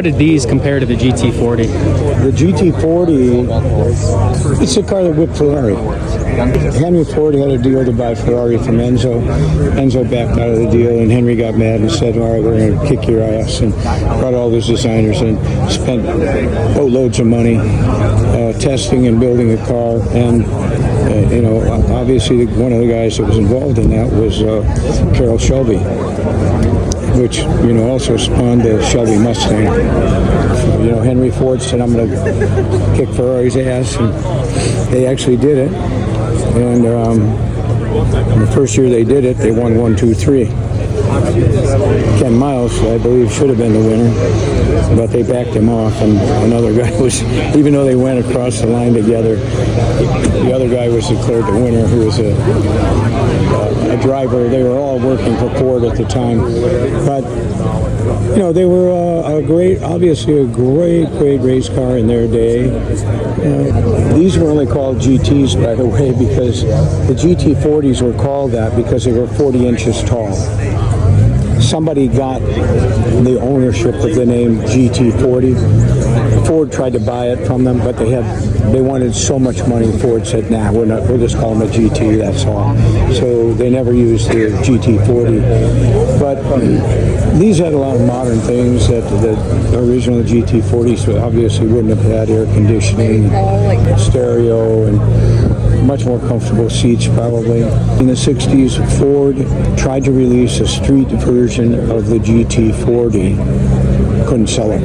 how did these compare to the GT40? The GT40, it's a car that whipped Ferrari. Henry Ford had a deal to buy Ferrari from Enzo. Enzo backed out of the deal, and Henry got mad and said, all right, we're going to kick your ass, and brought all those designers and spent boatloads of money testing and building a car. And obviously one of the guys that was involved in that was Carroll Shelby, which also spawned the Shelby Mustang. So, Henry Ford said, I'm going to kick Ferrari's ass, and they actually did it. And the first year they did it, they won 1, 2, 3. Ken Miles, I believe, should have been the winner, but they backed him off, and another guy was, even though they went across the line together, the other guy was declared the winner, who was a driver. They were all working for Ford at the time, but they were obviously a great race car in their day. These were only called GTs, by the way, because the GT40s were called that because they were 40 inches tall. Somebody got the ownership of the name GT40. Ford tried to buy it from them, but they wanted so much money. Ford said, nah, we'll just call them a GT, that's all. So they never used the GT40. But these had a lot of modern things that the original GT40s obviously wouldn't have had: air conditioning, stereo, and much more comfortable seats probably. In the 60s, Ford tried to release a street version of the GT40. Couldn't sell it.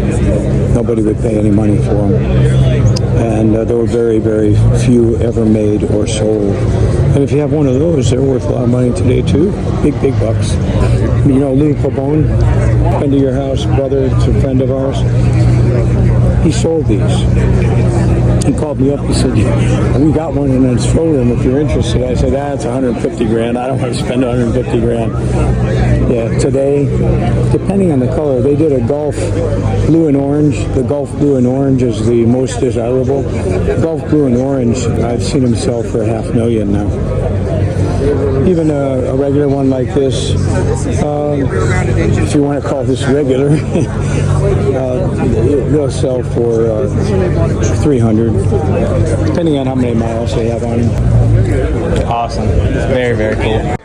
Nobody would pay any money for them. And there were very few ever made or sold. And if you have one of those, they're worth a lot of money today too. Big bucks. Lou Pabon, friend of your house, brother to a friend of ours, he sold these. He called me up, he said, we got one in a showroom if you're interested. I said, it's 150 grand. I don't want to spend 150 grand. Yeah, today, depending on the color, they did a Gulf blue and orange. The Gulf blue and orange is the most desirable. Gulf blue and orange, I've seen them sell for $500,000 now. Even a regular one like this, if you want to call this regular, they'll sell for $300,000, depending on how many miles they have on them. Awesome. Very cool.